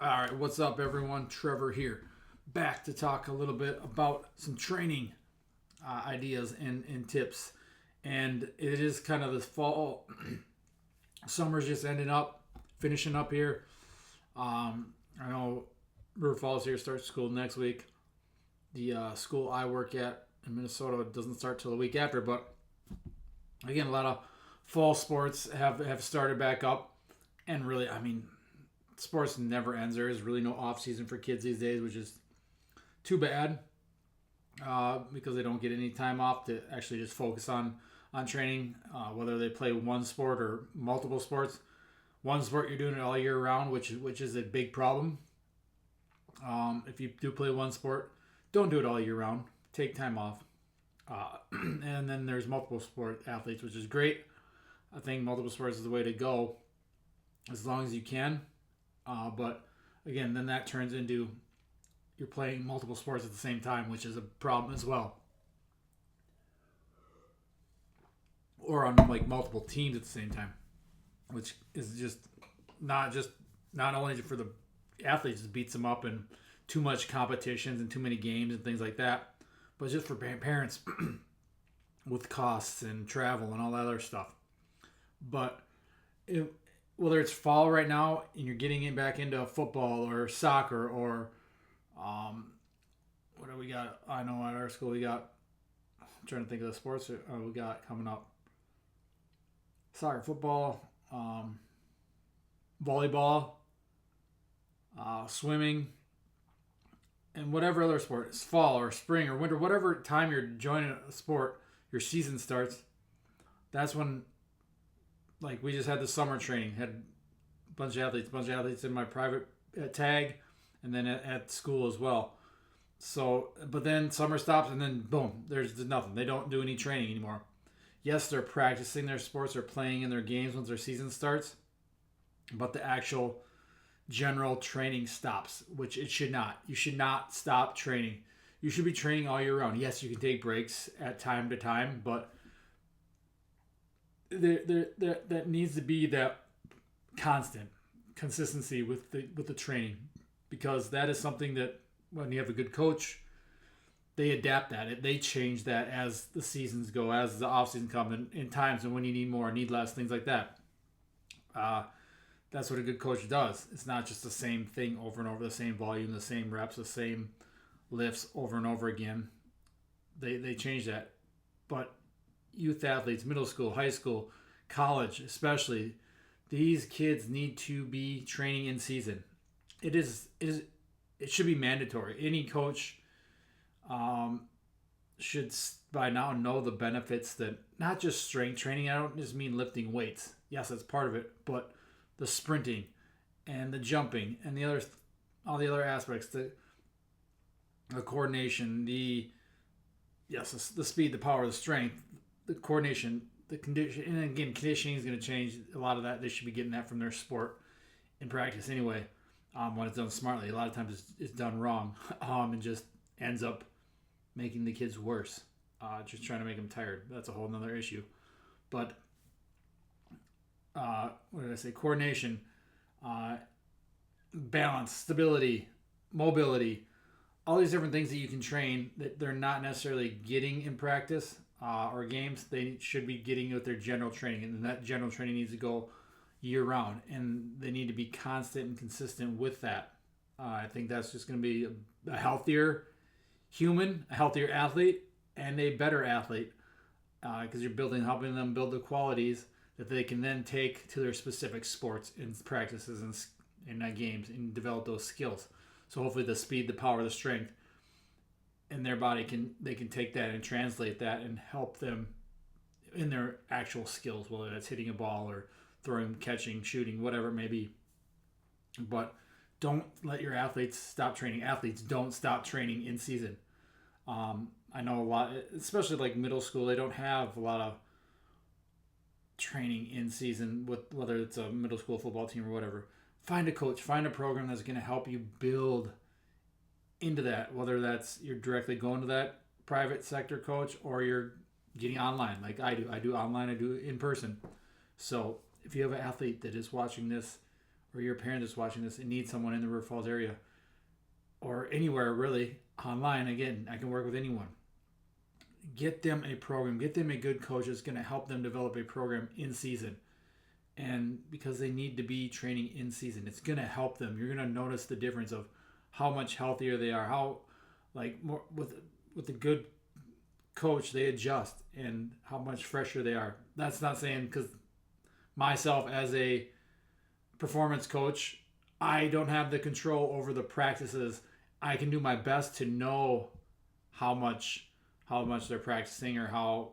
All right, what's up, everyone? Trevor here, back to talk a little bit about some training ideas and tips. And it is kind of this fall. Summer's just ending up, finishing up here. I know River Falls here starts school next week. The school I work at in Minnesota doesn't start till the week after, but again, a lot of fall sports have started back up. And really, I mean, sports never ends. There is really no off season for kids these days, which is too bad because they don't get any time off to actually just focus on training, whether they play one sport or multiple sports. One sport you're doing it all year round, which is a big problem. If you do play one sport, don't do it all year round. Take time off. And then there's multiple sport athletes, which is great. I think multiple sports is the way to go as long as you can. But again, then that turns into you're playing multiple sports at the same time, which is a problem as well. Or on like multiple teams at the same time, which is just not only for the athletes, it beats them up and too much competitions and too many games and things like that, but just for parents with costs and travel and all that other stuff. But it, whether it's fall right now and you're getting it back into football or soccer or what do we got? I know at our school we got. I'm trying to think of the sports we got coming up. Soccer, football, volleyball, swimming, and whatever other sport. It's fall or spring or winter, whatever time you're joining a sport, your season starts. That's when, like, we just had the summer training. Had a bunch of athletes in my private tag, and then at school as well. So, but then summer stops, and then boom, there's nothing. They don't do any training anymore. Yes, they're practicing their sports or playing in their games once their season starts, but the actual general training stops, which it should not. You should not stop training. You should be training all year round. Yes, you can take breaks at time to time, but that needs to be that constant consistency with the training, because that is something that when you have a good coach, they adapt that. They change that as the seasons go, as the off season comes, in times and when you need more, need less, things like that. Uh, that's what a good coach does. It's not just the same thing over and over, the same volume, the same reps, the same lifts over and over again. They change that. But youth athletes, middle school, high school, college, especially, these kids need to be training in season. It should be mandatory. Any coach should by now know the benefits that not just strength training. I don't just mean lifting weights. Yes, that's part of it, but the sprinting and the jumping and all the other aspects, the coordination, the speed, the power, the strength, the coordination, the condition, and again, conditioning is going to change a lot of that. They should be getting that from their sport in practice anyway. When it's done smartly, a lot of times it's done wrong, and just ends up making the kids worse. Just trying to make them tired. That's a whole nother issue. But what did I say? Coordination, uh, balance, stability, mobility, all these different things that you can train that they're not necessarily getting in practice or games. They should be getting with their general training, and that general training needs to go year round, and they need to be constant and consistent with that. I think that's just going to be a healthier human, a healthier athlete, and a better athlete, because you're helping them build the qualities that they can then take to their specific sports and practices and games and develop those skills. So hopefully the speed, the power, the strength in their body can take that and translate that and help them in their actual skills, whether that's hitting a ball or throwing, catching, shooting, whatever it may be. But don't let your athletes stop training. Athletes don't stop training in season. I know a lot, especially like middle school, they don't have a lot of training in season with whether it's a middle school football team or whatever. Find a coach, find a program that's going to help you build into that, whether that's you're directly going to that private sector coach or you're getting online like I do. I do online, I do in person. So if you have an athlete that is watching this or you're a parent that's watching this and needs someone in the River Falls area or anywhere really online, again, I can work with anyone. Get them a program, get them a good coach that's going to help them develop a program in season. And because they need to be training in season, it's going to help them. You're going to notice the difference of how much healthier they are, how like more with a good coach they adjust, and how much fresher they are. That's not saying, because myself as a performance coach, I don't have the control over the practices. I can do my best to know how much they're practicing or how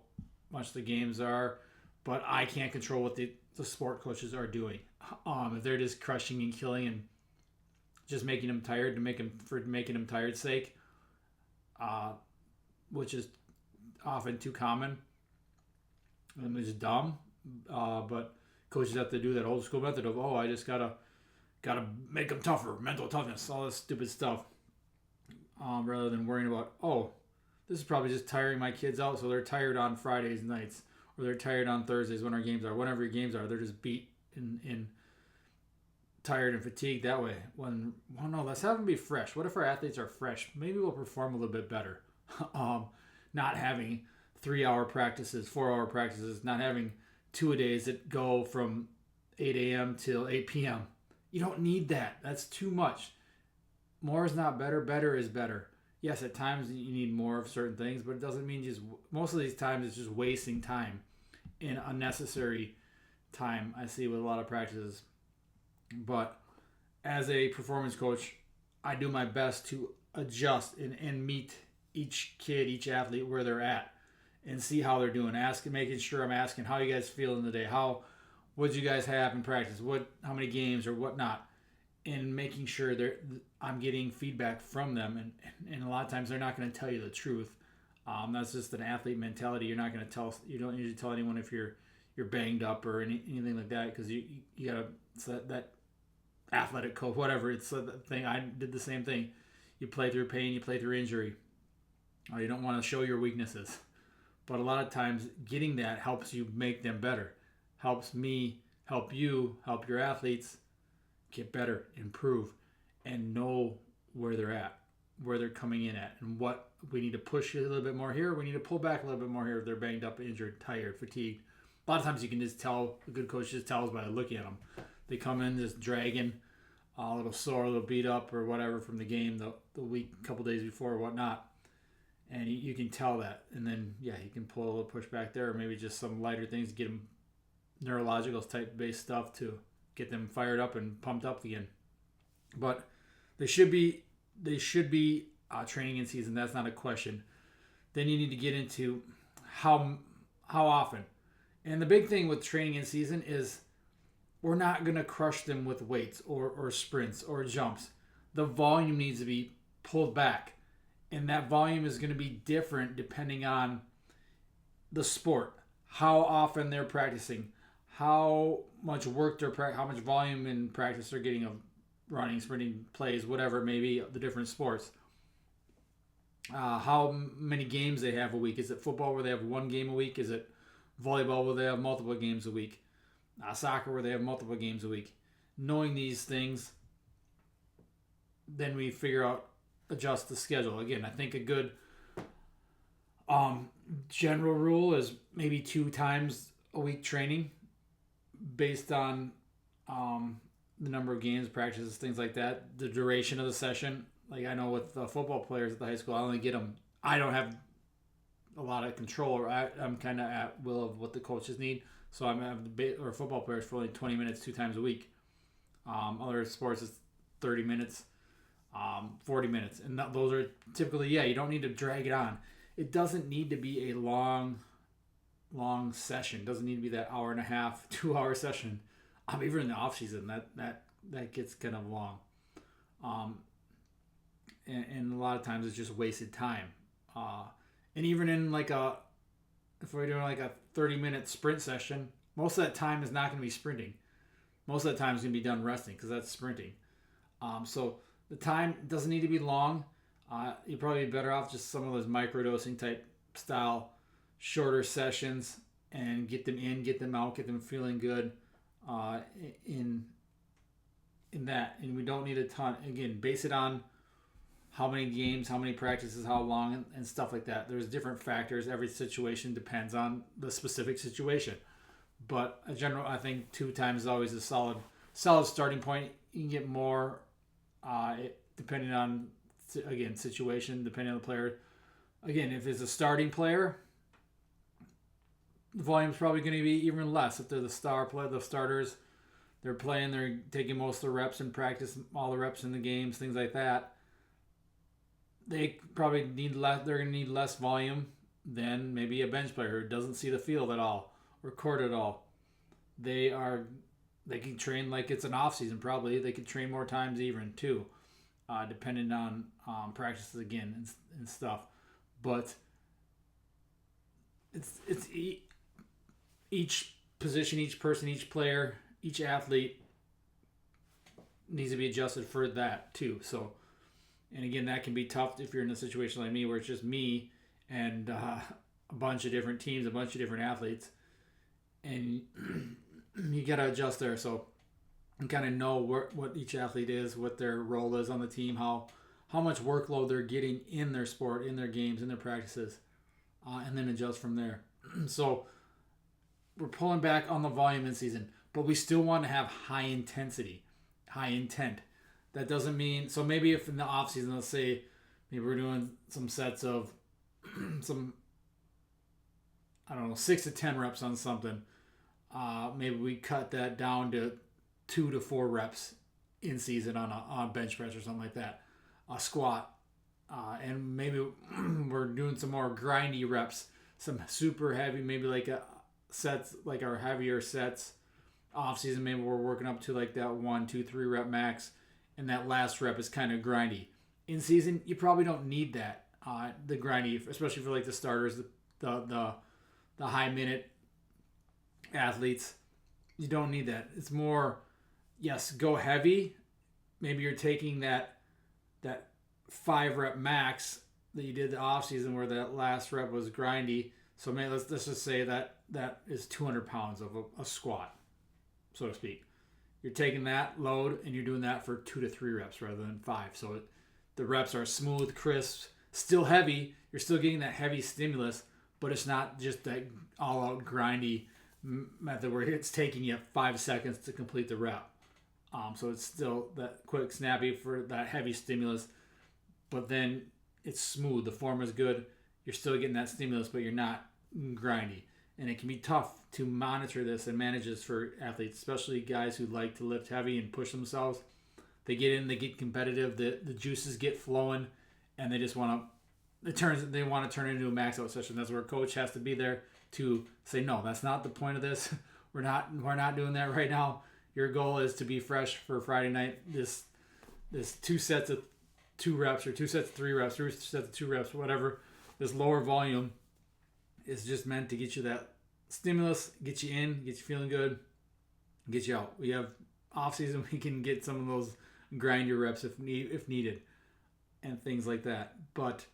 much the games are, but I can't control what the sport coaches are doing. If they're just crushing and killing and just making them tired for making them tired's sake, which is often too common and it's dumb. But coaches have to do that old school method of, I just gotta make them tougher, mental toughness, all this stupid stuff, rather than worrying about, this is probably just tiring my kids out, so they're tired on Fridays nights, or they're tired on Thursdays when our games are. Whenever your games are, they're just beat and tired and fatigued that way. Let's have them be fresh. What if our athletes are fresh? Maybe we'll perform a little bit better. Not having 3-hour practices, 4-hour practices, not having 2-a-days that go from 8 a.m. till 8 p.m. You don't need that. That's too much. More is not better. Better is better. Yes, at times you need more of certain things, but it doesn't mean most of these times it's just wasting time and unnecessary time, I see with a lot of practices. But as a performance coach, I do my best to adjust and meet each kid, each athlete where they're at and see how they're doing. Making sure I'm asking, how you guys feel in the day? What'd you guys have in practice? How many games or whatnot? And making sure I'm getting feedback from them. And a lot of times they're not going to tell you the truth. That's just an athlete mentality. You don't usually tell anyone if you're banged up or anything like that, because you got to, that athletic coach, whatever, it's the thing. I did the same thing. You play through pain, you play through injury. You don't want to show your weaknesses. But a lot of times getting that helps you make them better. Helps me, help you, help your athletes get better, improve, and know where they're at, where they're coming in at, and what we need to push a little bit more here. We need to pull back a little bit more here if they're banged up, injured, tired, fatigued. A lot of times you can just tell, a good coach just tells by looking at them. They come in just dragging, a little sore, a little beat up or whatever from the game the week, couple days before or whatnot. And you can tell that. And then, you can pull a little push back there, or maybe just some lighter things to get them neurological type based stuff to get them fired up and pumped up again. But they should be training in season. That's not a question. Then you need to get into how often. And the big thing with training in season is we're not going to crush them with weights or sprints or jumps. The volume needs to be pulled back. And that volume is going to be different depending on the sport, how often they're practicing, how much work how much volume in practice they're getting of running, sprinting, plays, whatever it may be, the different sports. How many games they have a week. Is it football where they have one game a week? Is it volleyball where they have multiple games a week? Soccer where they have multiple games a week? Knowing these things, then we adjust the schedule. Again, I think a good general rule is maybe 2 times a week training based on the number of games, practices, things like that, the duration of the session. Like I know with the football players at the high school, I don't have a lot of control, or I'm kind of at will of what the coaches need. So I'm or football players for only 20 minutes 2 times a week. Other sports is 30 minutes. 40 minutes, and those are typically, you don't need to drag it on. It doesn't need to be a long session. It doesn't need to be that hour and a half, 2-hour session. Even in the off season, that gets kind of long. And a lot of times it's just wasted time. And even in if we're doing like a 30-minute sprint session, most of that time is not going to be sprinting. Most of that time is going to be done resting, because that's sprinting. So the time doesn't need to be long. You're probably better off just some of those microdosing type style, shorter sessions, and get them in, get them out, get them feeling good in that, and we don't need a ton. Again, base it on how many games, how many practices, how long, and stuff like that. There's different factors. Every situation depends on the specific situation. But a general, I think 2 times is always a solid starting point. You can get more, depending on, again, situation, depending on the player. Again, if it's a starting player, the volume's probably going to be even less. If they're the star player, the starters, they're playing, they're taking most of the reps in practice, all the reps in the games, things like that. They probably need less. They're going to need less volume than maybe a bench player who doesn't see the field at all or court at all. They can train like it's an off season. Probably they could train more times even too, depending on practices again and stuff. But it's each position, each person, each player, each athlete needs to be adjusted for that too. So, and again, that can be tough if you're in a situation like me where it's just me and a bunch of different teams, a bunch of different athletes, and you got to adjust there. So you kind of know what each athlete is, what their role is on the team, how much workload they're getting in their sport, in their games, in their practices, and then adjust from there. So we're pulling back on the volume in season, but we still want to have high intensity, high intent. That doesn't mean, so maybe if in the off season, let's say maybe we're doing some sets of some, I don't know, 6 to 10 reps on something. Maybe we cut that down to 2 to 4 reps in season on bench press or something like that, a squat, and maybe we're doing some more grindy reps, some super heavy, maybe like sets, like our heavier sets. Off season, maybe we're working up to like that 1, 2, 3 rep max, and that last rep is kind of grindy. In season, you probably don't need that, the grindy, especially for like the starters, the high minute athletes. You don't need that. It's more, yes, go heavy. Maybe you're taking that 5 rep max that you did the off season where that last rep was grindy. So maybe let's just say that is 200 pounds of a squat, so to speak. You're taking that load and you're doing that for 2 to 3 reps rather than 5. So the reps are smooth, crisp, still heavy. You're still getting that heavy stimulus, but it's not just that all-out grindy method where it's taking you 5 seconds to complete the rep. So it's still that quick, snappy for that heavy stimulus, but then it's smooth. The form is good. You're still getting that stimulus, but you're not grindy. And it can be tough to monitor this and manage this for athletes, especially guys who like to lift heavy and push themselves. They get in, they get competitive, the juices get flowing, and they just want to they want to turn it into a max out session. That's where a coach has to be there to say, no, that's not the point of this. We're not doing that right now. Your goal is to be fresh for Friday night. This 2 sets of 2 reps or 2 sets of 3 reps, 3 sets of 2 reps, whatever. This lower volume is just meant to get you that stimulus, get you in, get you feeling good, get you out. We have off season, we can get some of those grinder reps if needed, and things like that. But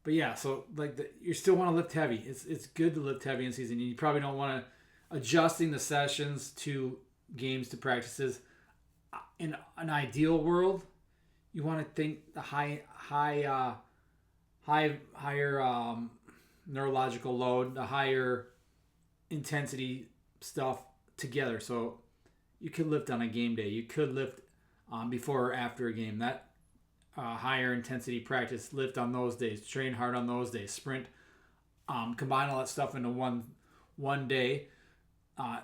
yeah, so like you still want to lift heavy. It's good to lift heavy in season. You probably don't want to adjusting the sessions to games to practices. In an ideal world, you want to think the higher neurological load, the higher intensity stuff together. So you could lift on a game day. You could lift before or after a game. That higher intensity practice, lift on those days, train hard on those days, sprint, combine all that stuff into one day.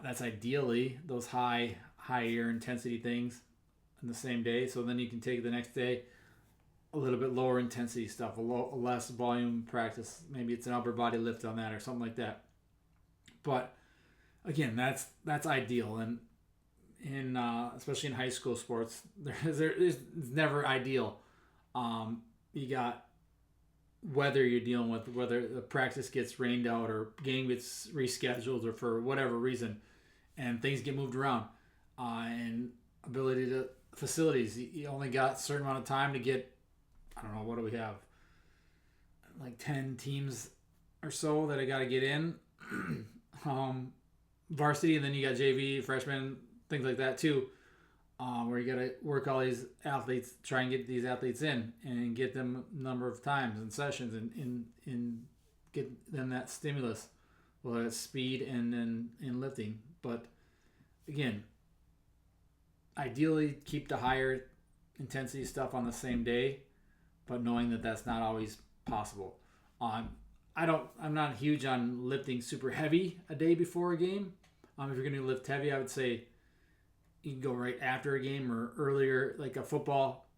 That's ideally those higher intensity things in the same day. So then you can take the next day a little bit lower intensity stuff, a less volume practice. Maybe it's an upper body lift on that or something like that. But again, that's ideal, and in especially in high school sports, it's never ideal. You got whether you're dealing with, whether the practice gets rained out or game gets rescheduled or for whatever reason, and things get moved around, and ability to facilities. You only got a certain amount of time to get, I don't know, what do we have? Like 10 teams or so that I got to get in. Varsity, and then you got JV, freshmen, things like that too. where you got to work all these athletes, try and get these athletes in and get them a number of times and sessions and get them that stimulus, whether it's speed and then in lifting. But again, ideally keep the higher intensity stuff on the same day, but knowing that that's not always possible. I'm not huge on lifting super heavy a day before a game. If you're going to lift heavy, I would say you can go right after a game or earlier, like a football,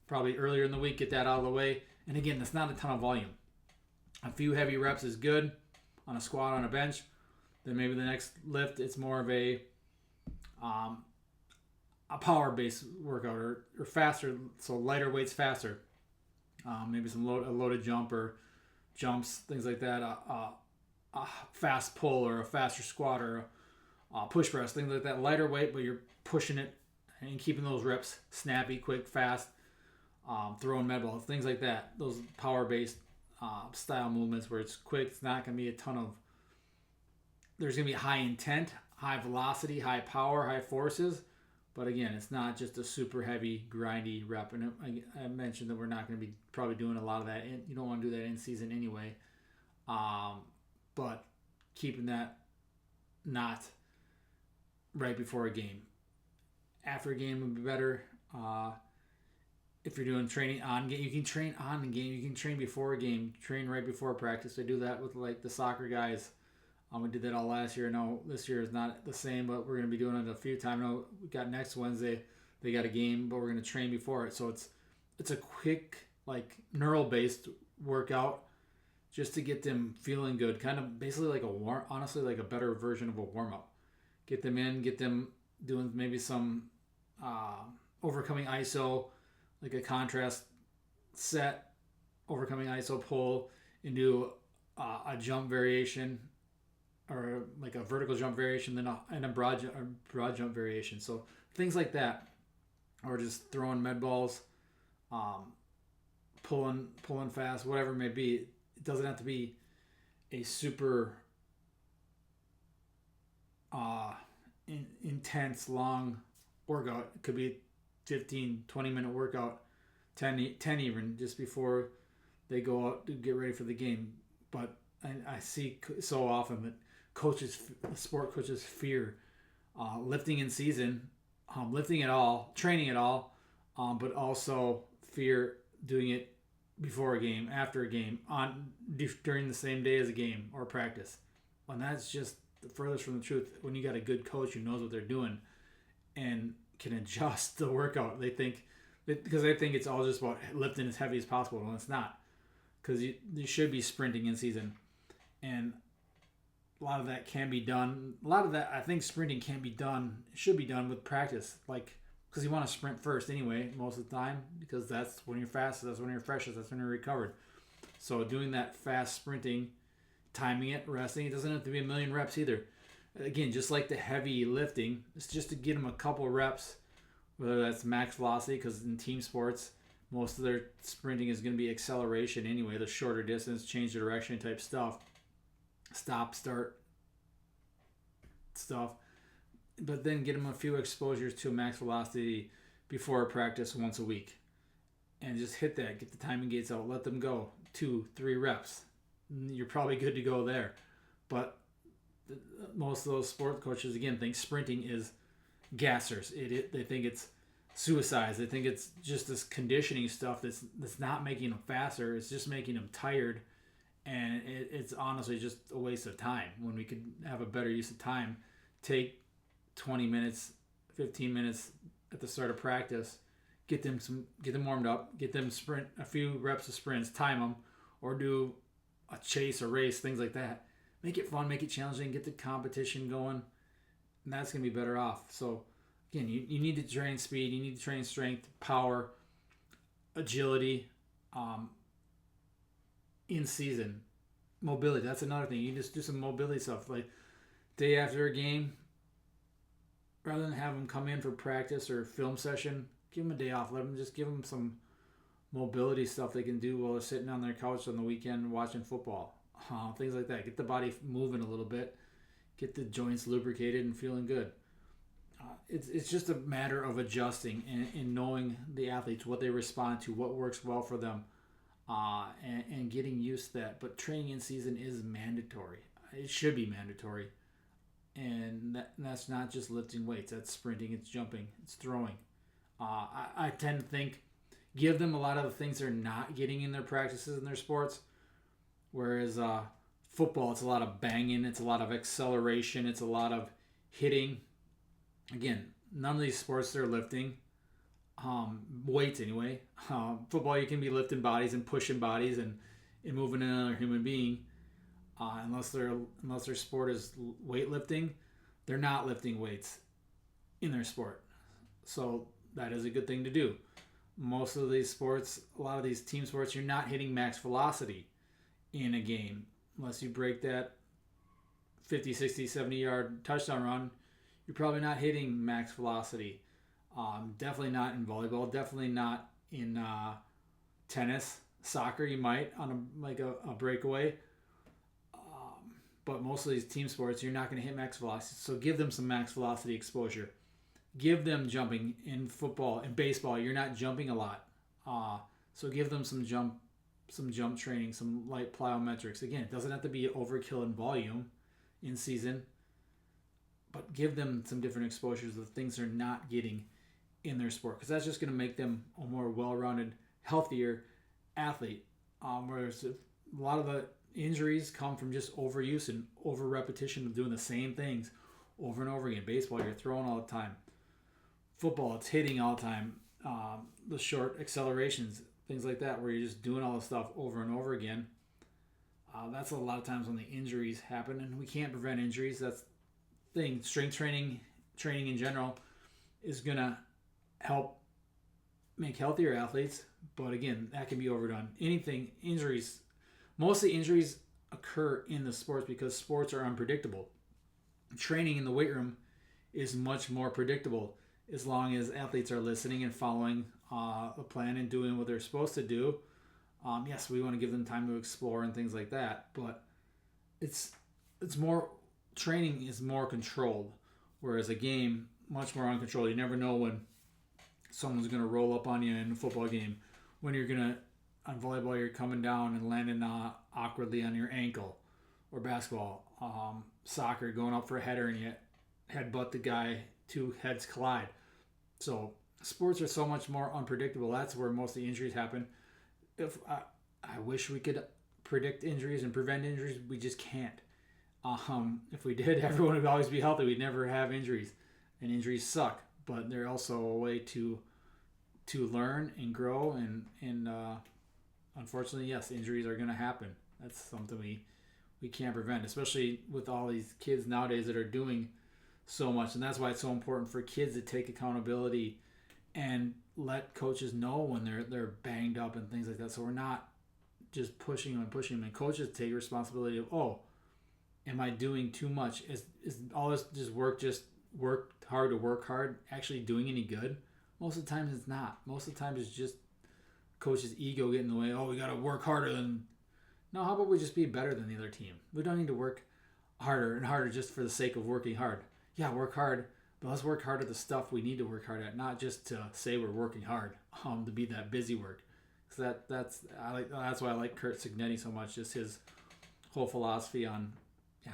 probably earlier in the week, get that out of the way. And again, that's not a ton of volume. A few heavy reps is good on a squat, on a bench. Then maybe the next lift, it's more of a power-based workout or faster, so lighter weights faster. Maybe some a loaded jump or jumps, things like that. A fast pull or a faster squat or a push press, things like that. Lighter weight, but you're pushing it and keeping those reps snappy, quick, fast. Throwing med balls, things like that. Those power-based style movements where it's quick. It's not going to be a ton of. There's going to be high intent, high velocity, high power, high forces. But again, it's not just a super heavy, grindy rep. And I mentioned that we're not going to be probably doing a lot of that. You don't want to do that in season anyway. But keeping that not right before a game. After a game would be better. If you're doing training on game, you can train on the game. You can train before a game. Train right before practice. I do that with like the soccer guys. We did that all last year. No, this year is not the same, but we're going to be doing it a few times. No, we got next Wednesday. They got a game, but we're going to train before it. So it's a quick, like neural based workout, just to get them feeling good. Kind of basically like honestly like a better version of a warm up. Get them in, get them doing maybe some overcoming ISO, like a contrast set, overcoming ISO pull, and do a jump variation. Or like a vertical jump variation, then a broad jump variation. So things like that, or just throwing med balls, pulling fast, whatever it may be. It doesn't have to be a super intense, long workout. It could be 15, 20-minute workout, 10 even, just before they go out to get ready for the game. But I see so often that sport coaches fear lifting in season, lifting at all, training at all, but also fear doing it before a game, after a game, during the same day as a game or practice. And that's just the furthest from the truth. When you got a good coach who knows what they're doing and can adjust the workout, they think it's all just about lifting as heavy as possible. When it's not, because you should be sprinting in season, and a lot of that can be done. A lot of that, I think, sprinting should be done with practice. Like, because you want to sprint first anyway, most of the time, because that's when you're fastest, that's when you're freshest, that's when you're recovered. So doing that fast sprinting, timing it, resting, it doesn't have to be a million reps either. Again, just like the heavy lifting, it's just to get them a couple reps, whether that's max velocity, because in team sports, most of their sprinting is going to be acceleration anyway, the shorter distance, change the direction type stuff. Stop, start stuff, but then get them a few exposures to max velocity before practice once a week, and just hit that. Get the timing gates out. Let them go 2-3 reps. You're probably good to go there. But most of those sport coaches again think sprinting is gassers. They think it's suicides. They think it's just this conditioning stuff that's not making them faster. It's just making them tired. And it's honestly just a waste of time when we could have a better use of time. Take 20 minutes, 15 minutes at the start of practice, get them warmed up, get them sprint a few reps of sprints, time them, or do a chase or race, things like that. Make it fun, make it challenging, get the competition going, and that's going to be better off. So again, you need to train speed, you need to train strength, power, agility, in season. Mobility, that's another thing. You just do some mobility stuff. Like day after a game, rather than have them come in for practice or film session, give them a day off. Give them some mobility stuff they can do while they're sitting on their couch on the weekend watching football. Things like that. Get the body moving a little bit. Get the joints lubricated and feeling good. It's just a matter of adjusting and knowing the athletes, what they respond to, what works well for them, and getting used to that. But training in season is mandatory. It should be mandatory. And that's not just lifting weights. That's sprinting, it's jumping, it's throwing. I tend to think give them a lot of the things they're not getting in their practices in their sports. Whereas football, it's a lot of banging, it's a lot of acceleration, it's a lot of hitting. Again, none of these sports they're lifting weights anyway. Football, you can be lifting bodies and pushing bodies and moving another human being. Unless their sport is weightlifting, they're not lifting weights in their sport. So that is a good thing to do. Most of these sports, a lot of these team sports, you're not hitting max velocity in a game. Unless you break that 50, 60, 70-yard touchdown run, you're probably not hitting max velocity. Definitely not in volleyball. Definitely not in tennis. Soccer, you might on a breakaway. But most of these team sports, you're not going to hit max velocity. So give them some max velocity exposure. Give them jumping in football. In baseball, you're not jumping a lot. So give them some jump training, some light plyometrics. Again, it doesn't have to be overkill in volume in season, but give them some different exposures of things they're not getting in their sport, because that's just going to make them a more well-rounded, healthier athlete. Whereas a lot of the injuries come from just overuse and over repetition of doing the same things over and over again. Baseball, you're throwing all the time. Football, it's hitting all the time. The short accelerations, things like that, where you're just doing all the stuff over and over again. That's a lot of times when the injuries happen, and we can't prevent injuries. That's the thing. Strength training in general, is going to help make healthier athletes, but again, that can be overdone. Injuries, mostly injuries occur in the sports because sports are unpredictable. Training in the weight room is much more predictable as long as athletes are listening and following a plan and doing what they're supposed to do. Yes, we want to give them time to explore and things like that, but it's more, training is more controlled, whereas a game, much more uncontrolled. You never know when someone's going to roll up on you in a football game, when you're going to, on volleyball, you're coming down and landing awkwardly on your ankle, or basketball. Soccer, going up for a header and you headbutt the guy, two heads collide. So sports are so much more unpredictable. That's where most of the injuries happen. If I wish we could predict injuries and prevent injuries, we just can't. If we did, everyone would always be healthy. We'd never have injuries, and injuries suck. But they're also a way to learn and grow, and unfortunately, yes, injuries are going to happen. That's something we can't prevent, especially with all these kids nowadays that are doing so much. And that's why it's so important for kids to take accountability and let coaches know when they're banged up and things like that. So we're not just pushing them, and coaches take responsibility of, oh, am I doing too much? Is all this just work hard to work hard actually doing any good? Most of the times it's not. Most of the time it's just coach's ego getting in the way. Oh, we got to work harder than... No, how about we just be better than the other team? We don't need to work harder and harder just for the sake of working hard. Yeah, work hard, but let's work hard at the stuff we need to work hard at, not just to say we're working hard, to be that busy work. So that's why I like Kurt Signetti so much. Just his whole philosophy on,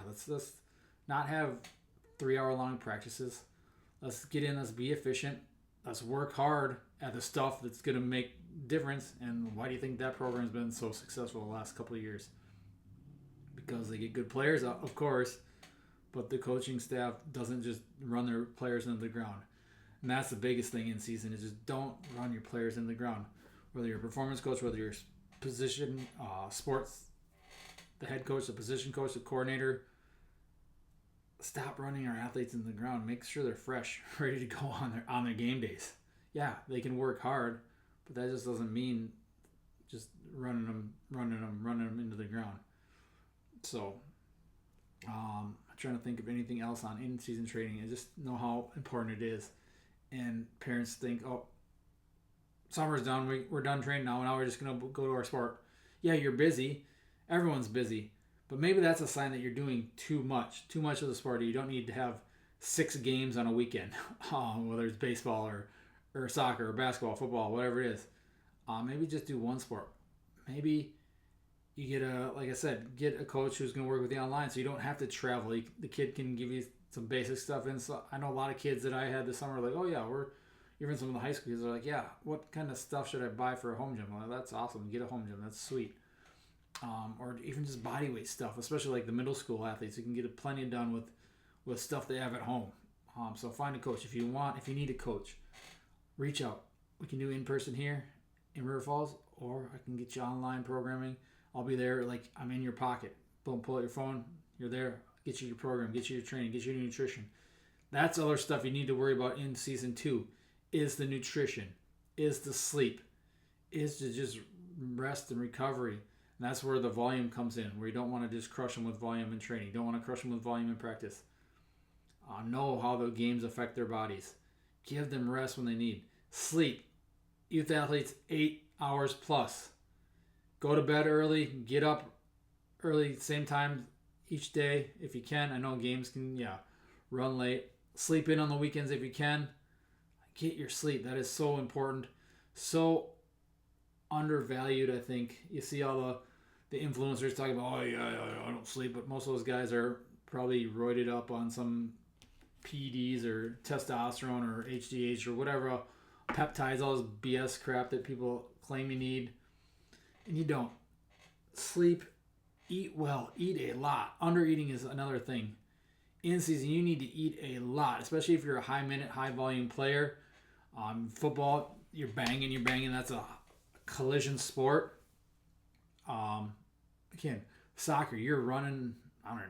let's not have 3-hour-long practices. Let's get in, let's be efficient, let's work hard at the stuff that's going to make difference. And why do you think that program's been so successful the last couple of years? Because they get good players, of course, but the coaching staff doesn't just run their players into the ground. And that's the biggest thing in season, is just don't run your players into the ground. Whether you're a performance coach, whether you're position, sports, the head coach, the position coach, the coordinator, stop running our athletes into the ground. Make sure they're fresh, ready to go on their game days. Yeah, they can work hard, but that just doesn't mean just running them into the ground. So, I'm trying to think of anything else on in-season training. I just know how important it is. And parents think, oh, summer's done. We're done training now. Now we're just going to go to our sport. Yeah, you're busy. Everyone's busy. But maybe that's a sign that you're doing too much of the sport. You don't need to have 6 games on a weekend, whether it's baseball or soccer or basketball, football, whatever it is. Maybe just do one sport. Maybe you get like I said, get a coach who's going to work with you online, so you don't have to travel. The kid can give you some basic stuff. And so I know a lot of kids that I had this summer are like, oh yeah, even some of the high school kids are like, yeah, what kind of stuff should I buy for a home gym? Well, that's awesome. Get a home gym. That's sweet. Or even just body weight stuff, especially like the middle school athletes. You can get plenty done with stuff they have at home. So find a coach if you need a coach. Reach out. We can do in person here in River Falls, or I can get you online programming. I'll be there, like I'm in your pocket. Boom, pull out your phone. You're there. Get you your program. Get you your training. Get you your nutrition. That's other stuff you need to worry about in season 2. Is the nutrition? Is the sleep? Is to just rest and recovery? And that's where the volume comes in, where you don't want to just crush them with volume in training. You don't want to crush them with volume in practice. Know how the games affect their bodies. Give them rest when they need. Sleep. Youth athletes, 8 hours plus. Go to bed early. Get up early, same time each day if you can. I know games can, run late. Sleep in on the weekends if you can. Get your sleep. That is so important. So undervalued, I think. You see all the influencers talking about, I don't sleep, but most of those guys are probably roided up on some PEDs or testosterone or HGH or whatever, peptides, all this BS crap that people claim you need, and you don't. Sleep, eat well, eat a lot. Undereating is another thing. In season, you need to eat a lot, especially if you're a high minute, high volume player. Football, you're banging. That's a collision sport. Again, soccer, you're running. I don't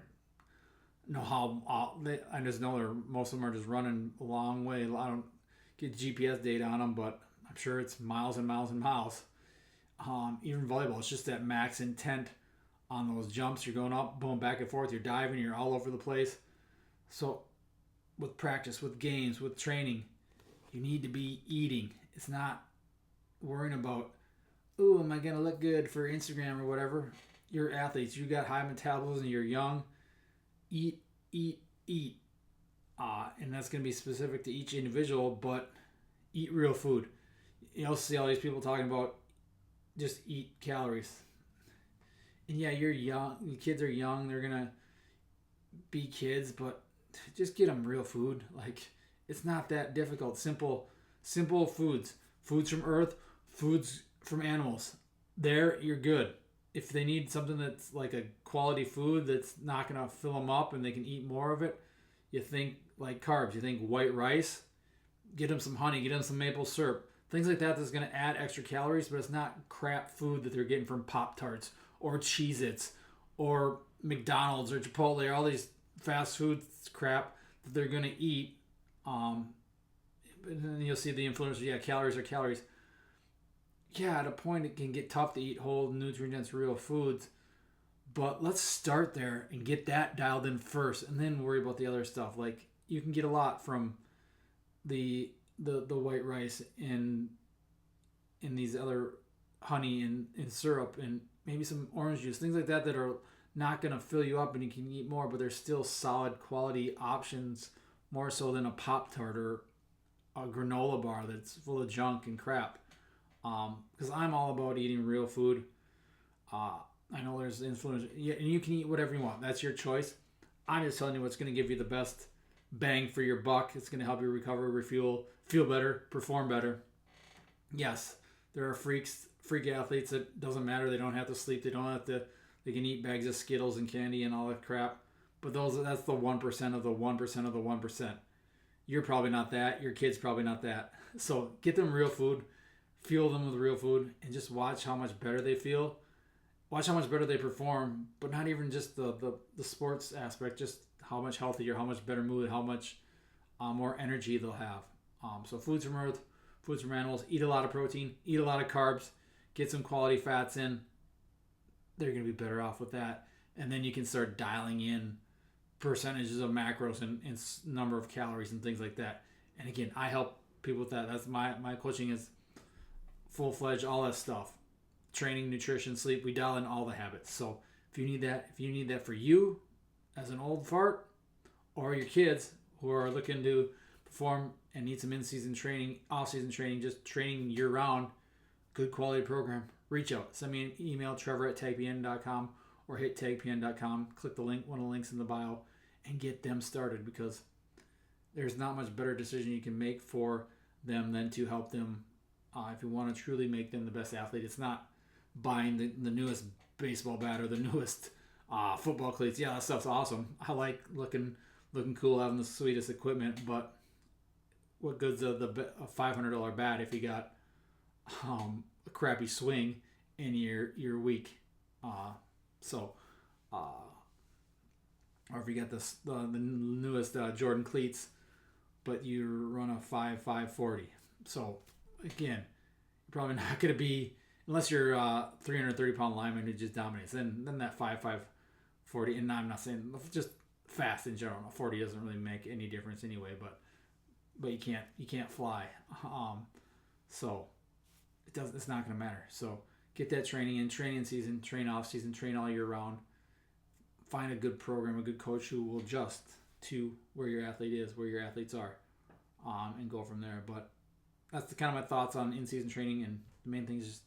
know how. I just know most of them are just running a long way. I don't get GPS data on them, but I'm sure it's miles and miles and miles. Even volleyball, it's just that max intent on those jumps. You're going up, boom, back and forth. You're diving. You're all over the place. So, with practice, with games, with training, you need to be eating. It's not worrying about, ooh, am I going to look good for Instagram or whatever. You're athletes. You got high metabolism. You're young. Eat. And that's going to be specific to each individual, but eat real food. You'll see all these people talking about just eat calories. And yeah, you're young. The kids are young. They're going to be kids, but just get them real food. Like, it's not that difficult. Simple foods. Foods from earth, foods from animals. There, you're good. If they need something that's like a quality food that's not going to fill them up and they can eat more of it, you think like carbs. You think white rice. Get them some honey. Get them some maple syrup. Things like that that's going to add extra calories, but it's not crap food that they're getting from Pop-Tarts or Cheez-Its or McDonald's or Chipotle or all these fast food crap that they're going to eat. And then you'll see the influencers, calories are calories. Yeah, at a point it can get tough to eat whole, nutrient-dense, real foods. But let's start there and get that dialed in first, and then worry about the other stuff. Like, you can get a lot from the white rice and these other honey and syrup and maybe some orange juice, things like that are not going to fill you up and you can eat more, but they're still solid quality options, more so than a Pop-Tart or a granola bar that's full of junk and crap. Because I'm all about eating real food. I know there's influence, and you can eat whatever you want. That's your choice. I'm just telling you what's going to give you the best bang for your buck. It's going to help you recover, refuel, feel better, perform better. Yes, there are freak athletes that doesn't matter. They don't have to sleep. They can eat bags of Skittles and candy and all that crap. But that's the 1% of the 1% of the 1%. You're probably not that. Your kid's probably not that. So get them real food. Fuel them with real food. And just watch how much better they feel. Watch how much better they perform. But not even just the sports aspect. Just how much healthier, how much better mood, how much more energy they'll have. So foods from earth, foods from animals. Eat a lot of protein. Eat a lot of carbs. Get some quality fats in. They're going to be better off with that. And then you can start dialing in percentages of macros and number of calories and things like that. And again, I help people with that. That's my coaching is full-fledged, all that stuff. Training, nutrition, sleep, we dial in all the habits. So if you need that for you as an old fart or your kids, who are looking to perform and need some in-season training, off-season training, just training year-round, good quality program, reach out. Send me an email, trevor@tagpn.com, or hit tagpn.com. Click the link, one of the links in the bio, and get them started, because there's not much better decision you can make for them than to help them. If you want to truly make them the best athlete, it's not buying the newest baseball bat or the newest football cleats. Yeah, that stuff's awesome. I like looking cool, having the sweetest equipment, but what good's a $500 bat if you got a crappy swing and you're weak? So, or if you got the newest Jordan cleats, but you run a 5.40. So again, you're probably not going to be, unless you're a 330-pound lineman who just dominates. Then that 5.40, and I'm not saying just fast in general. 40 doesn't really make any difference anyway, but you can't fly. So it's not going to matter. So get that training in season, train off season, train all year round. Find a good program, a good coach who will adjust to where your athlete is, where your athletes are, and go from there. But that's kind of my thoughts on in-season training. And the main thing is just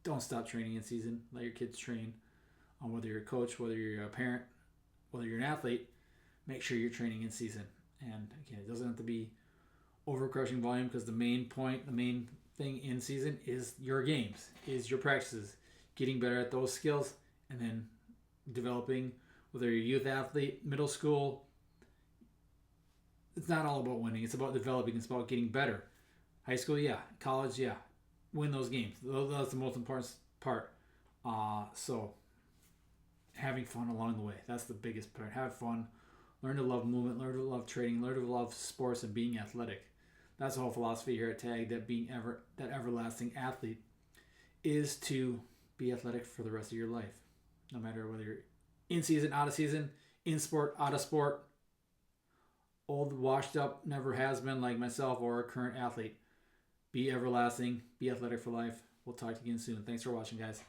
don't stop training in season. Let your kids train. Whether you're a coach, whether you're a parent, whether you're an athlete, make sure you're training in season. And again, it doesn't have to be overcrushing volume, because the main thing in season is your games, is your practices, getting better at those skills, and then developing, whether you're a youth athlete, middle school. It's not all about winning. It's about developing. It's about getting better. High school, yeah. College, yeah. Win those games. That's the most important part. So having fun along the way. That's the biggest part. Have fun. Learn to love movement. Learn to love training. Learn to love sports and being athletic. That's the whole philosophy here at TAG, that being that everlasting athlete is to be athletic for the rest of your life. No matter whether you're in season, out of season, in sport, out of sport, old, washed up, never has been like myself, or a current athlete. Be everlasting, be athletic for life. We'll talk to you again soon. Thanks for watching, guys.